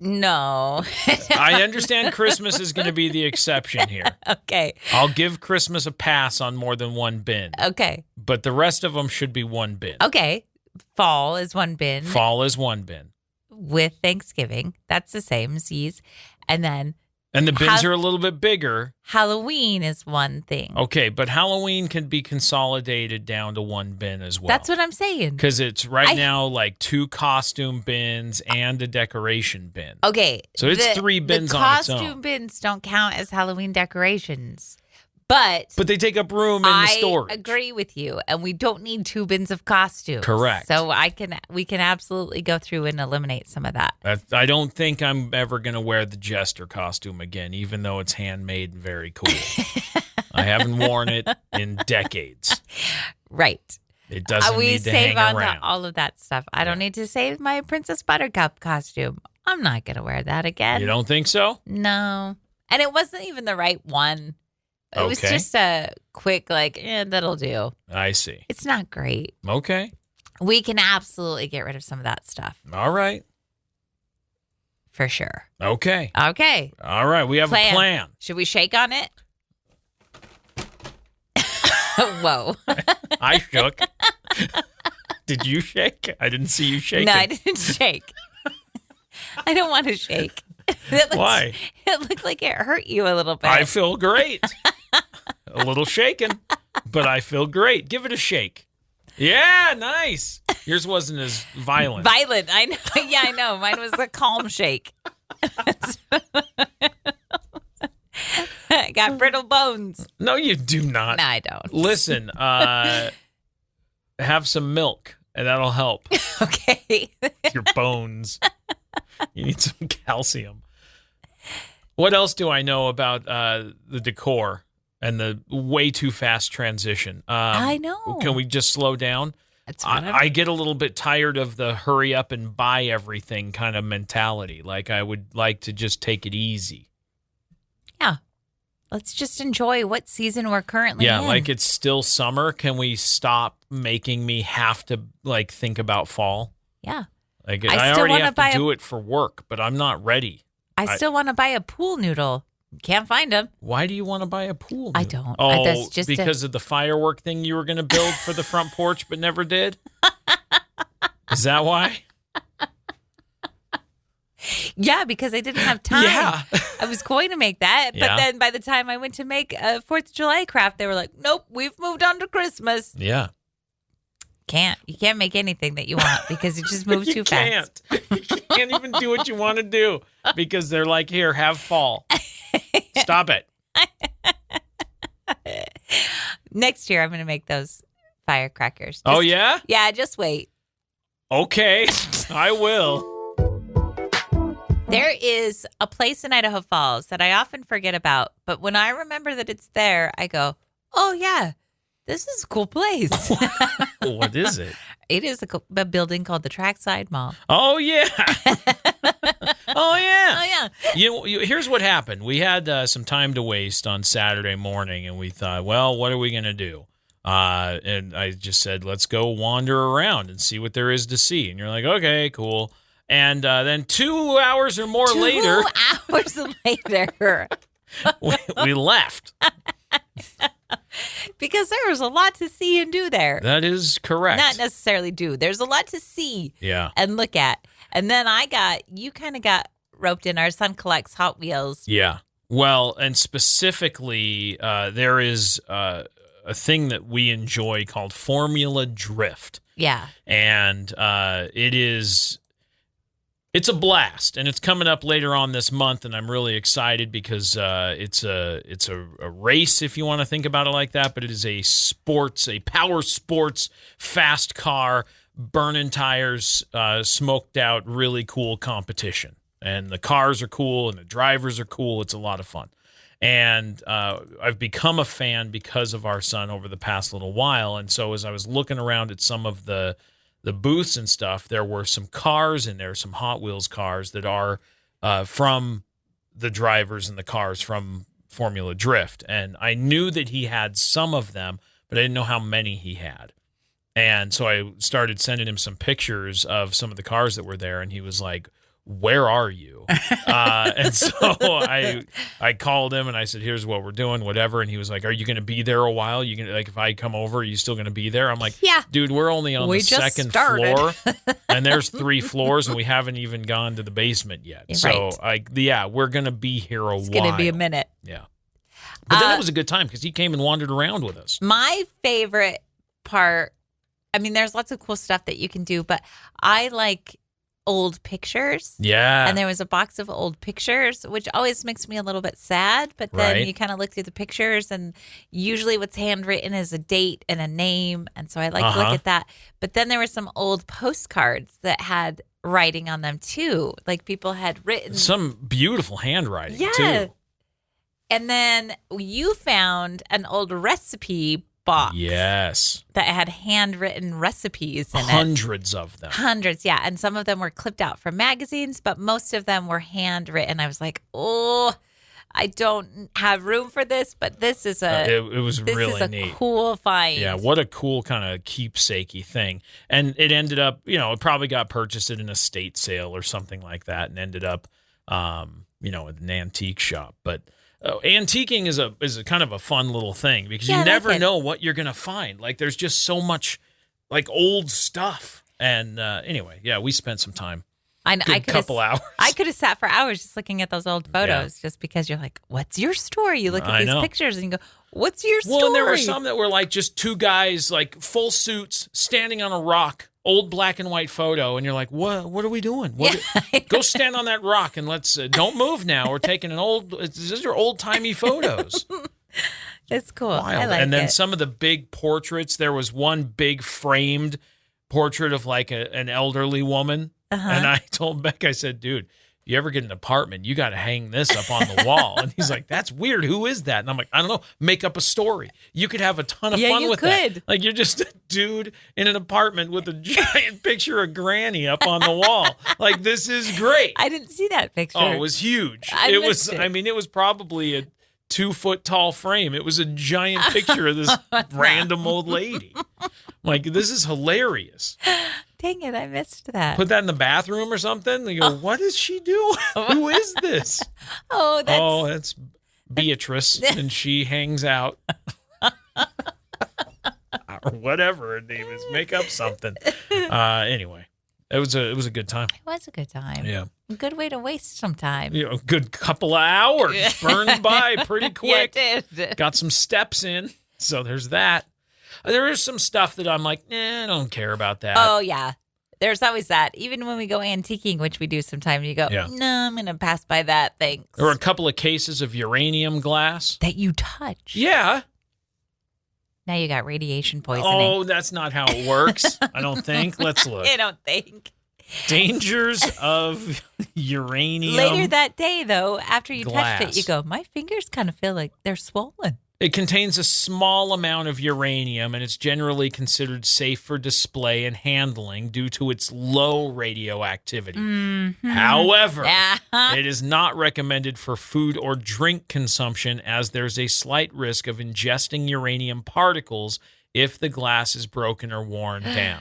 No. I understand Christmas is going to be the exception here. Okay. I'll give Christmas a pass on more than 1 bin. Okay. But the rest of them should be 1 bin. Okay. Fall is 1 bin. Fall is 1 bin. With Thanksgiving. That's the same as these. And then. And the bins are a little bit bigger. Halloween is 1 thing. Okay, but Halloween can be consolidated down to 1 bin as well. That's what I'm saying. Because it's now like 2 costume bins and a decoration bin. Okay. So it's 3 bins on its own. The costume bins don't count as Halloween decorations. But they take up room in the storage. I agree with you, and we don't need 2 bins of costumes. Correct. So we can absolutely go through and eliminate some of that. I don't think I'm ever going to wear the Jester costume again, even though it's handmade and very cool. I haven't worn it in decades. Right. It doesn't need to hang around. around. We save on all of that stuff. I don't need to save my Princess Buttercup costume. I'm not going to wear that again. You don't think so? No. And it wasn't even the right one. It was just a quick, that'll do. I see. It's not great. Okay. We can absolutely get rid of some of that stuff. All right. For sure. Okay. Okay. All right. We have a plan. Should we shake on it? Whoa. I shook. Did you shake? I didn't see you shaking. No, I didn't shake. I don't want to shake. Why? It looked like it hurt you a little bit. I feel great. A little shaken, but I feel great. Give it a shake. Yeah, nice. Yours wasn't as violent. Violent, I know. Yeah, I know. Mine was a calm shake. I got brittle bones. No, you do not. No, I don't. Listen, have some milk, and that'll help. Okay. Your bones. You need some calcium. What else do I know about the decor and the way too fast transition? I know. Can we just slow down? I get a little bit tired of the hurry up and buy everything kind of mentality. Like I would like to just take it easy. Yeah. Let's just enjoy what season we're currently in. Yeah, like it's still summer. Can we stop making me have to think about fall? Yeah. Like I already have to do it for work, but I'm not ready. I still want to buy a pool noodle. Can't find them. Why do you want to buy a pool noodle? I don't. Oh, that's just because of the firework thing you were going to build for the front porch but never did? Is that why? Yeah, because I didn't have time. Yeah. I was going to make that, but then by the time I went to make a 4th of July craft, they were like, nope, we've moved on to Christmas. Yeah. You can't make anything that you want because it just moves too fast. You can't even do what you want to do because they're like, here, have fall. Stop it. Next year, I'm going to make those firecrackers. Oh, yeah? Yeah, just wait. Okay, I will. There is a place in Idaho Falls that I often forget about, but when I remember that it's there, I go, oh, yeah. This is a cool place. What is it? It is a building called the Trackside Mall. Oh, yeah. Oh, yeah. Oh, yeah. Here's what happened. We had some time to waste on Saturday morning, and we thought, well, what are we going to do? And I just said, let's go wander around and see what there is to see. And you're like, okay, cool. And then 2 hours or more later, 2 hours later, we left. Because there was a lot to see and do there. That is correct. Not necessarily do. There's a lot to see and look at. And then you kind of got roped in. Our son collects Hot Wheels. Yeah. Well, and specifically, there is a thing that we enjoy called Formula Drift. Yeah. And it's a blast, and it's coming up later on this month, and I'm really excited because it's a race, if you want to think about it like that, but it is a power sports, fast car, burning tires, smoked out, really cool competition. And the cars are cool, and the drivers are cool. It's a lot of fun. And I've become a fan because of our son over the past little while, and so as I was looking around at some of the booths and stuff, there were some cars in there, some Hot Wheels cars that are from the drivers and the cars from Formula Drift. And I knew that he had some of them, but I didn't know how many he had. And so I started sending him some pictures of some of the cars that were there, and he was like, where are you? And so I called him and I said, here's what we're doing, whatever. And he was like, are you going to be there a while? You gonna, like, if I come over, are you still going to be there? I'm like, yeah, dude, we're only on the second floor and there's 3 floors and we haven't even gone to the basement yet. Right. So we're going to be here a while. It's going to be a minute. Yeah. But then it was a good time because he came and wandered around with us. My favorite part, I mean, there's lots of cool stuff that you can do, but I like old pictures. Yeah. And there was a box of old pictures, which always makes me a little bit sad. But then you kind of look through the pictures, and usually what's handwritten is a date and a name. And so I like to look at that. But then there were some old postcards that had writing on them too. Like people had written. Some beautiful handwriting too. And then you found an old recipe box. Yes. That had handwritten recipes in Hundreds of them. Hundreds, yeah. And some of them were clipped out from magazines, but most of them were handwritten. I was like, oh, I don't have room for this, but this is it was really neat. Cool find. Yeah, what a cool kind of keepsakey thing. And it ended up, it probably got purchased at an estate sale or something like that and ended up, at an antique shop. But antiquing is a kind of a fun little thing because you never know what you're going to find. Like there's just so much like old stuff. And anyway, we spent some time. A couple hours. I could have sat for hours just looking at those old photos just because you're like, what's your story? You look at these pictures and you go, what's your story? Well, and there were some that were like just 2 guys, like full suits, standing on a rock, old black and white photo. And you're like, what are we doing? Go stand on that rock and let's, don't move now. We're taking these are old timey photos. It's cool. Wild. I like and then it. some of the big portraits, there was one big framed portrait of like an elderly woman. And I told Beck, I said, dude, if you ever get an apartment, you got to hang this up on the wall. And he's like, that's weird. Who is that? And I'm like, I don't know. Make up a story. You could have a ton of fun with that. Like you're just a dude in an apartment with a giant picture of Granny up on the wall. Like this is great. I didn't see that picture. Oh, it was huge. It was probably a 2-foot tall frame. It was a giant picture of this random old lady. Like, this is hilarious. Dang it, I missed that. Put that in the bathroom or something. And you go, what is she doing? Who is this? That's Beatrice, and she hangs out. Or whatever her name is. Make up something. Anyway, it was a good time. It was a good time. Yeah. A good way to waste some time. A good couple of hours. Burned by pretty quick. Yeah, it did. Got some steps in. So there's that. There is some stuff that I'm like, I don't care about that. Oh, yeah. There's always that. Even when we go antiquing, which we do sometimes, you go, no, I'm going to pass by that. Thanks. There were a couple of cases of uranium glass. That you touch. Yeah. Now you got radiation poisoning. Oh, that's not how it works. I don't think. Let's look. I don't think. Dangers of uranium. Later that day, though, after you glass. touched it, you go, my fingers kind of feel like they're swollen. It contains a small amount of uranium, and it's generally considered safe for display and handling due to its low radioactivity. Mm-hmm. However, it is not recommended for food or drink consumption, as there's a slight risk of ingesting uranium particles if the glass is broken or worn down.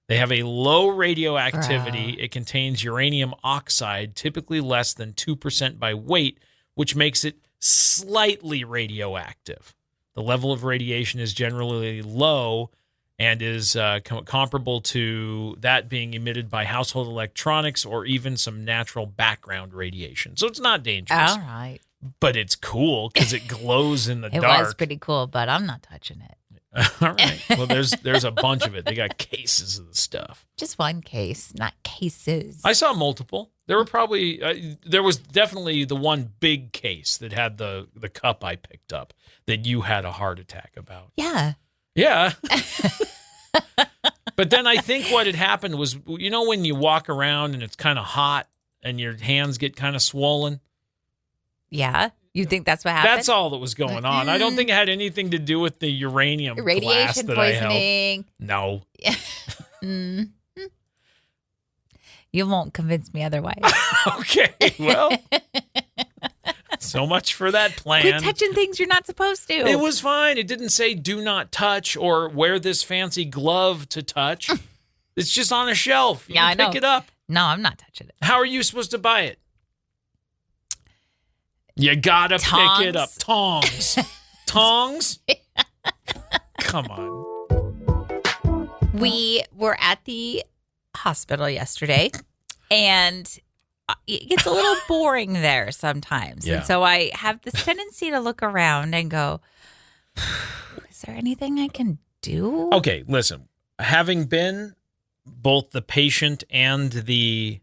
They have a low radioactivity. It contains uranium oxide, typically less than 2% by weight, which makes it slightly radioactive. The level of radiation is generally low and is comparable to that being emitted by household electronics or even some natural background radiation. So it's not dangerous. All right. But it's cool because it glows in the It dark. was pretty cool, but I'm not touching it. All right. Well, there's a bunch of it. They got cases of the stuff. Just one case, not cases. I saw multiple. There were probably there was definitely the one big case that had the cup I picked up that you had a heart attack about. Yeah. Yeah. But then I think what had happened was, you know, when you walk around and it's kind of hot and your hands get kind of swollen. Yeah. You think that's what happened? That's all that was going on. I don't think it had anything to do with the uranium glass that I held. No. Mm-hmm. You won't convince me otherwise. Okay. Well, so much for that plan. Quit touching things you're not supposed to. It was fine. It didn't say do not touch or wear this fancy glove to touch. It's just on a shelf. You can pick it up. No, I'm not touching it. How are you supposed to buy it? You gotta pick it up. Tongs. Tongs? Come on. We were at the hospital yesterday, and it gets a little boring there sometimes. Yeah. And so I have this tendency to look around and go, is there anything I can do? Okay, listen. Having been both the patient and the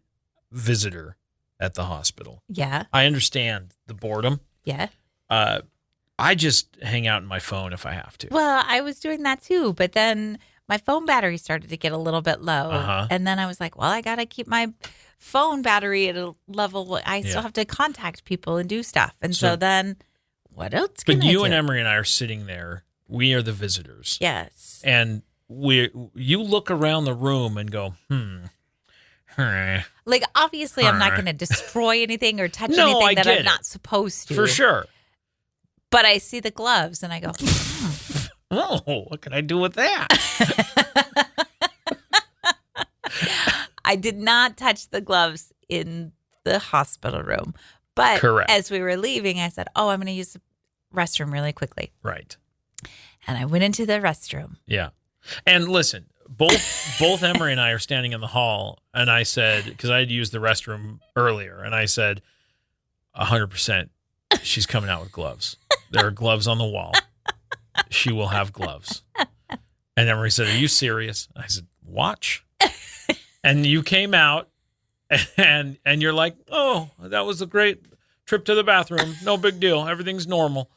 visitor at the hospital. Yeah. I understand the boredom. Yeah. I just hang out on my phone if I have to. Well, I was doing that too, but then my phone battery started to get a little bit low. And then I was like, well, I got to keep my phone battery at a level. I still have to contact people and do stuff. And so then what else can I do? But you and Emery and I are sitting there. We are the visitors. Yes. And you look around the room and go, Like, obviously, I'm not going to destroy anything or touch anything that I'm not supposed to. For sure. But I see the gloves and I go, oh, what can I do with that? I did not touch the gloves in the hospital room. But as we were leaving, I said, oh, I'm going to use the restroom really quickly. Right. And I went into the restroom. Yeah. And listen, both Emery and I are standing in the hall, and I said, because I had used the restroom earlier, and I said, 100%, she's coming out with gloves. There are gloves on the wall. She will have gloves. And Emery said, are you serious? I said, watch. And you came out, and you're like, oh, that was a great trip to the bathroom. No big deal. Everything's normal.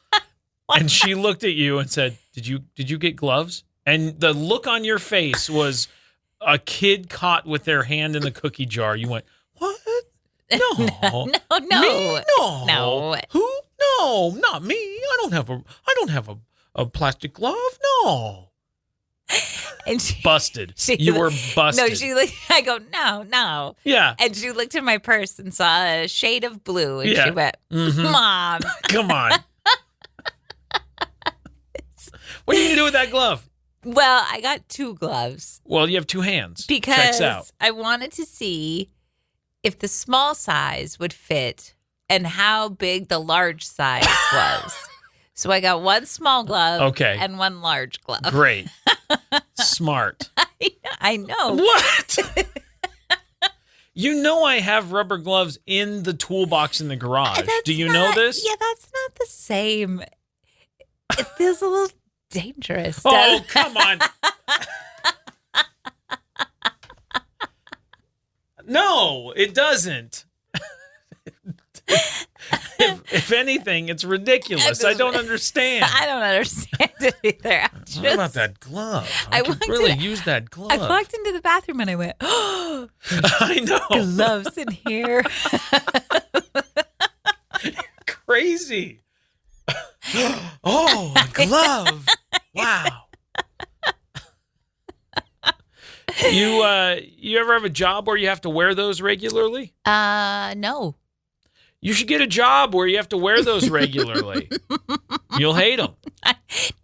And she looked at you and said, did you get gloves? And the look on your face was a kid caught with their hand in the cookie jar. You went, what? No. No. Me? No. No. Who? No, not me. I don't have a plastic glove. No. And she, busted. You were busted. No, she looked, I go, no. Yeah. And she looked in my purse and saw a shade of blue. And she went, Mom. Come on. What are you going to do with that glove? Well, I got 2 gloves. Well, you have 2 hands. Because checks out. I wanted to see if the small size would fit and how big the large size was. So I got 1 small glove and 1 large glove. Great. Smart. I know. What? You know I have rubber gloves in the toolbox in the garage. Do you know this? Yeah, that's not the same. It feels a little dangerous. Oh, come on. No, it doesn't. If anything, it's ridiculous. I don't understand. I don't understand it either. What about that glove? I could really use that glove. I walked into the bathroom and I went, oh, I know. Gloves in here. Crazy. Oh, a glove. Wow. You ever have a job where you have to wear those regularly? No. You should get a job where you have to wear those regularly. You'll hate them.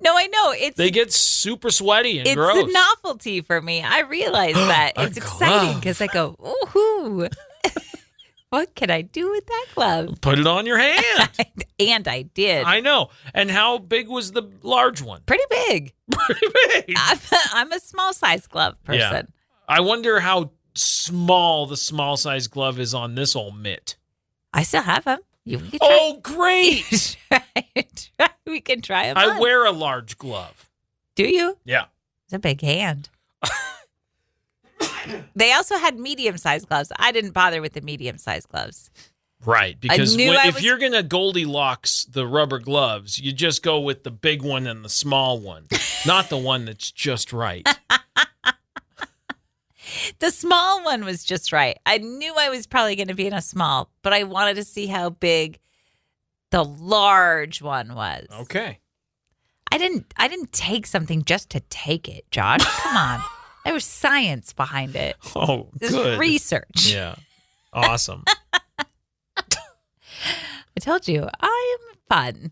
No, I know. They get super sweaty and gross. It's a novelty for me. I realize that. It's exciting because I go, ooh, what can I do with that glove? Put it on your hand. And I did. I know. And how big was the large one? Pretty big. Pretty big. I'm a small size glove person. Yeah. I wonder how small the small size glove is on this old mitt. I still have them. Oh, great. We can try them. I wear a large glove. Do you? Yeah. It's a big hand. They also had medium-sized gloves. I didn't bother with the medium-sized gloves. Right, because if you're going to Goldilocks the rubber gloves, you just go with the big one and the small one, not the one that's just right. The small one was just right. I knew I was probably going to be in a small, but I wanted to see how big the large one was. Okay. I didn't take something just to take it, Josh. Come on. There was science behind it. Oh, There's good. research. Yeah. Awesome. I told you, I am fun.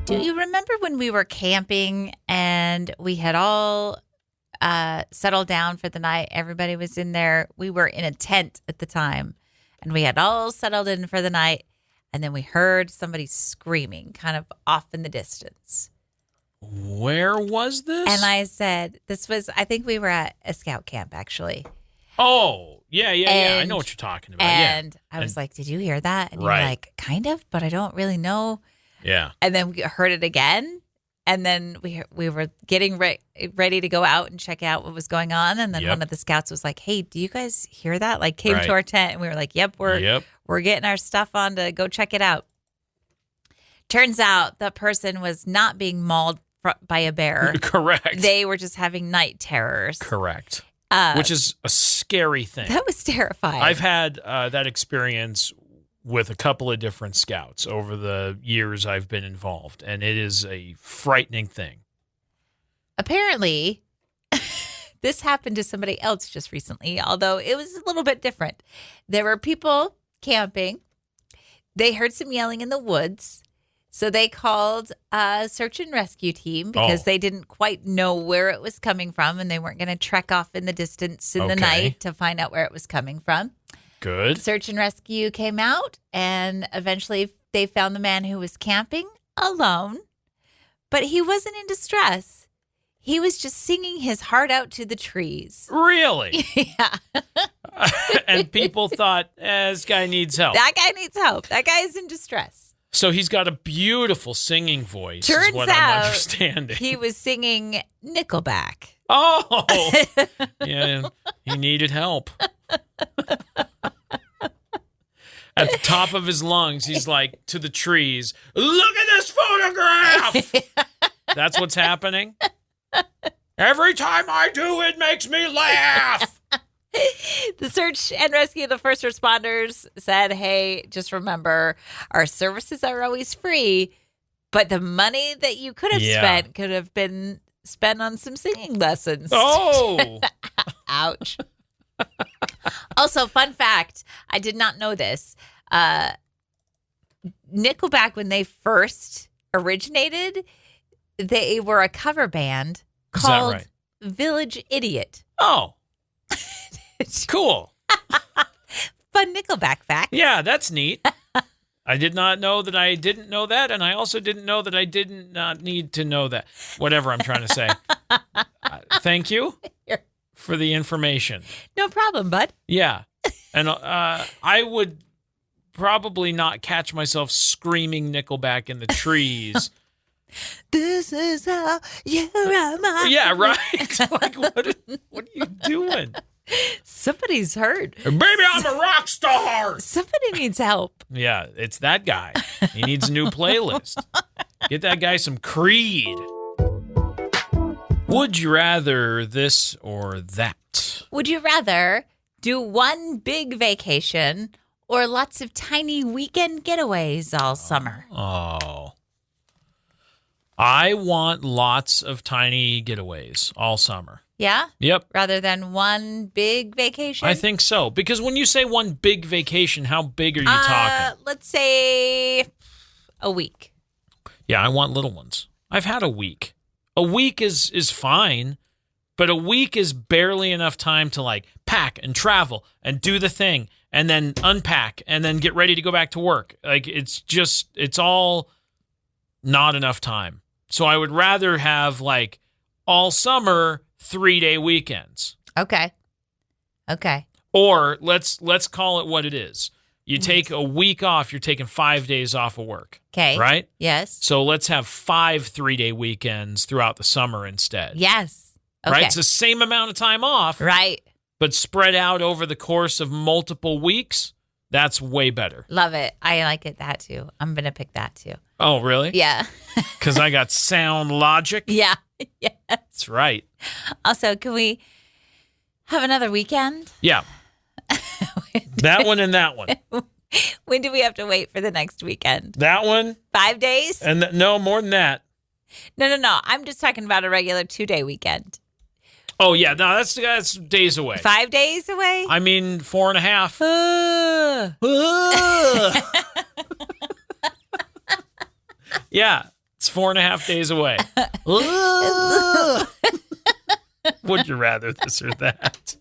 Do you remember when we were camping and we had all settled down for the night? Everybody was in there. We were in a tent at the time, and we had all settled in for the night. And then we heard somebody screaming kind of off in the distance. Where was this? And I said, I think we were at a scout camp, actually. Oh, yeah. I know what you're talking about. And I was like, did you hear that? And you're like, kind of, but I don't really know. Yeah. And then we heard it again. And then we were getting ready to go out and check out what was going on. And then one of the scouts was like, hey, do you guys hear that? Like came to our tent and we were like, yep, we're getting our stuff on to go check it out. Turns out the person was not being mauled by a bear. Correct. They were just having night terrors. Correct. Which is a scary thing. That was terrifying. I've had that experience with a couple of different scouts over the years I've been involved, and it is a frightening thing. Apparently, this happened to somebody else just recently, although it was a little bit different. There were people camping. They heard some yelling in the woods, so they called a search and rescue team because they didn't quite know where it was coming from, and they weren't going to trek off in the distance in the night to find out where it was coming from. Good. Search and rescue came out, and eventually they found the man who was camping alone, but he wasn't in distress. He was just singing his heart out to the trees. Really? Yeah. And people thought, this guy needs help. That guy needs help. That guy is in distress. So he's got a beautiful singing voice, Turns is what out I'm understanding. He was singing Nickelback. Oh, yeah, he needed help. At the top of his lungs, he's like to the trees, look at this photograph! That's what's happening? Every time I do, it makes me laugh! The search and rescue, the first responders said, hey, just remember, our services are always free, but the money that you could have spent could have been spent on some singing lessons. Oh! Ouch. Also, fun fact, I did not know this. Nickelback, when they first originated, they were a cover band called Village Idiot. Oh. Cool. Fun Nickelback fact. Yeah, that's neat. I did not know that I didn't know that, and I also didn't know that I did not need to know that. Whatever I'm trying to say. Thank you for the information. No problem, bud. Yeah. And I would probably not catch myself screaming Nickelback in the trees. This is how you are my... Yeah, right. Like, what are you doing? Somebody's hurt. Baby, I'm a rock star. Somebody needs help. Yeah, it's that guy. He needs a new playlist. Get that guy some Creed. Would you rather this or that? Would you rather do one big vacation or lots of tiny weekend getaways all summer? Oh. I want lots of tiny getaways all summer. Yeah? Yep. Rather than one big vacation? I think so. Because when you say one big vacation, how big are you talking? Let's say a week. Yeah, I want little ones. I've had a week. A week is fine, but a week is barely enough time to like pack and travel and do the thing and then unpack and then get ready to go back to work. Like it's all not enough time. So I would rather have like all summer 3-day weekends. Okay. Or let's call it what it is. You take a week off, you're taking 5 days off of work. Okay. Right? Yes. So let's have 5 3-day weekends throughout the summer instead. Yes. Okay. Right? It's the same amount of time off. Right. But spread out over the course of multiple weeks. That's way better. Love it. I like it that too. I'm going to pick that too. Oh, really? Yeah. Because I got sound logic? Yeah. Yes. That's right. Also, can we have another weekend? Yeah. That one and that one. When do we have to wait for the next weekend? That one. 5 days? And no, more than that. No. I'm just talking about a regular 2-day weekend. Oh, yeah. No, that's days away. 5 days away? I mean, 4.5. Yeah, it's 4.5 days away. Would you rather this or that?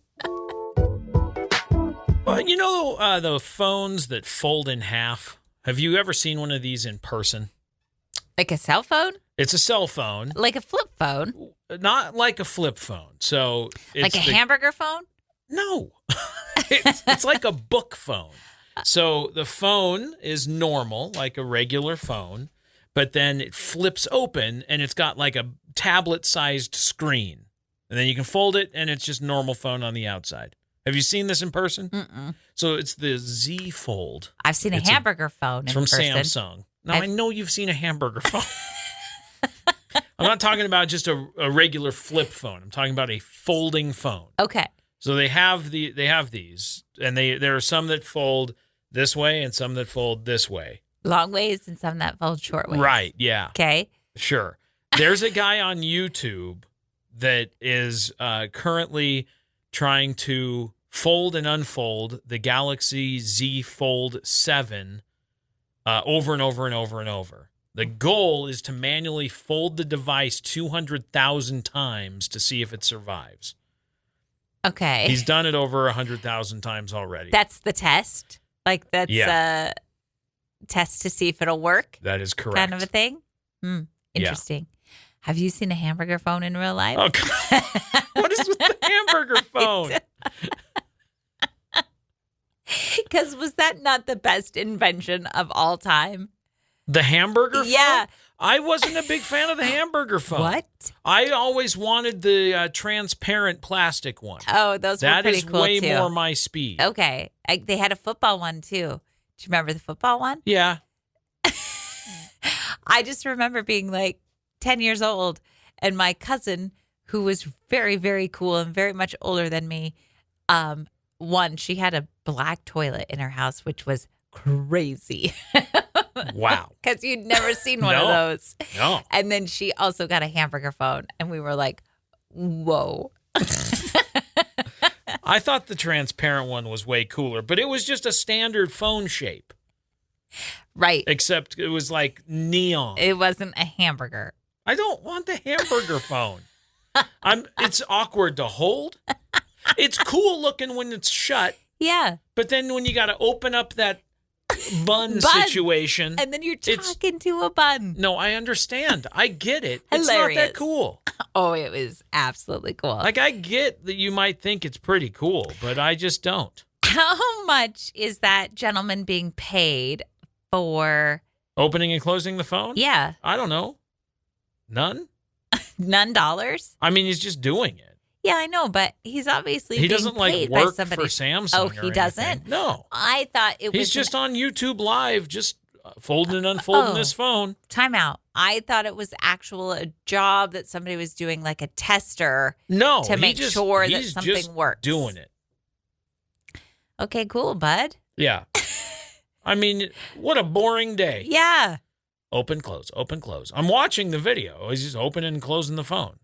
Well, you know the phones that fold in half? Have you ever seen one of these in person? Like a cell phone? It's a cell phone. Like a flip phone? Not like a flip phone. So it's like a hamburger phone? No. It's like a book phone. So the phone is normal, like a regular phone, but then it flips open and it's got like a tablet-sized screen. And then you can fold it and it's just normal phone on the outside. Have you seen this in person? Mm-mm. So it's the Z Fold. I've seen a hamburger phone in from person. Samsung. Now, I know you've seen a hamburger phone. I'm not talking about just a regular flip phone. I'm talking about a folding phone. Okay. So they have these, and there are some that fold this way and some that fold this way. Long ways and some that fold short ways. Right, yeah. Okay. Sure. There's a guy on YouTube that is currently trying to fold and unfold the Galaxy Z Fold 7 over and over and over and over. The goal is to manually fold the device 200,000 times to see if it survives. Okay. He's done it over 100,000 times already. That's the test? Like that's a test to see if it'll work? That is correct. Kind of a thing? Interesting. Yeah. Have you seen a hamburger phone in real life? Oh, God. What is with the hamburger phone? Because was that not the best invention of all time? The hamburger phone? Yeah. I wasn't a big fan of the hamburger phone. What? I always wanted the transparent plastic one. Oh, those were pretty cool, too. That is way more my speed. Okay. They had a football one, too. Do you remember the football one? Yeah. I just remember being like 10 years old, and my cousin, who was very, very cool and very much older than me, she had a black toilet in her house, which was crazy. Wow. Because you'd never seen one of those. No. And then she also got a hamburger phone, and we were like, whoa. I thought the transparent one was way cooler, but it was just a standard phone shape. Right. Except it was like neon. It wasn't a hamburger. I don't want the hamburger phone. It's awkward to hold. It's cool looking when it's shut. Yeah. But then when you got to open up that bun situation. And then you're talking to a bun. No, I understand. I get it. Hilarious. It's not that cool. Oh, it was absolutely cool. Like, I get that you might think it's pretty cool, but I just don't. How much is that gentleman being paid for opening and closing the phone? Yeah. I don't know. None? None dollars? I mean, he's just doing it. Yeah, I know, but he's obviously he being doesn't paid like work by somebody. for Samsung. Oh, or he doesn't? anything. No. I thought it was. He's just on YouTube Live, just folding and unfolding his phone. Time out. I thought it was a job that somebody was doing, like a tester. No, to make sure that something works. Doing it. Okay, cool, bud. Yeah. I mean, what a boring day. Yeah. Open, close, open, close. I'm watching the video. He's just opening and closing the phone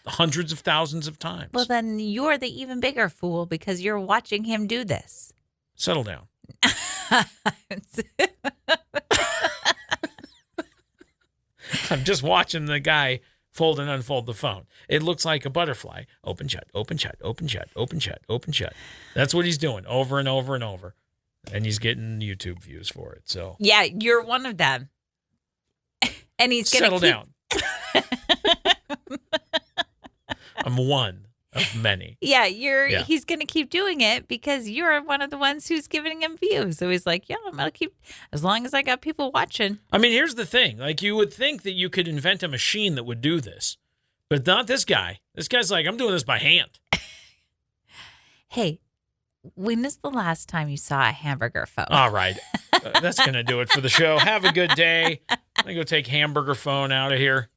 hundreds of thousands of times. Well, then you're the even bigger fool because you're watching him do this. Settle down. I'm just watching the guy fold and unfold the phone. It looks like a butterfly. Open, shut, open, shut, open, shut, open, shut, open, shut. That's what he's doing over and over and over. And he's getting YouTube views for it. So yeah, you're one of them. And he's going to settle down. I'm one of many. Yeah, he's going to keep doing it because you're one of the ones who's giving him views. So he's like, yeah, I'm going to keep, as long as I got people watching. I mean, here's the thing. Like, you would think that you could invent a machine that would do this, but not this guy. This guy's like, I'm doing this by hand. Hey, when is the last time you saw a hamburger phone? All right. That's going to do it for the show. Have a good day. I'm going to go take hamburger phone out of here.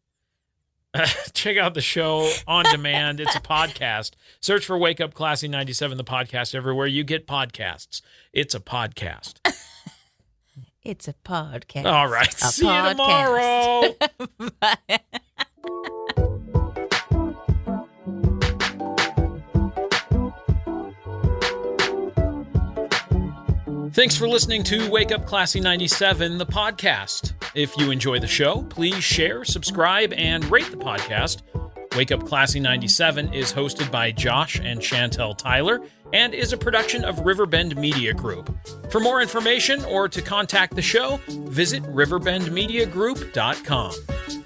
Check out the show on demand. It's a podcast. Search for Wake Up Classy 97, the podcast, everywhere you get podcasts. It's a podcast. It's a podcast. All right. See you tomorrow. Bye. Thanks for listening to Wake Up Classy 97, the podcast. If you enjoy the show, please share, subscribe, and rate the podcast. Wake Up Classy 97 is hosted by Josh and Chantel Tyler and is a production of Riverbend Media Group. For more information or to contact the show, visit riverbendmediagroup.com.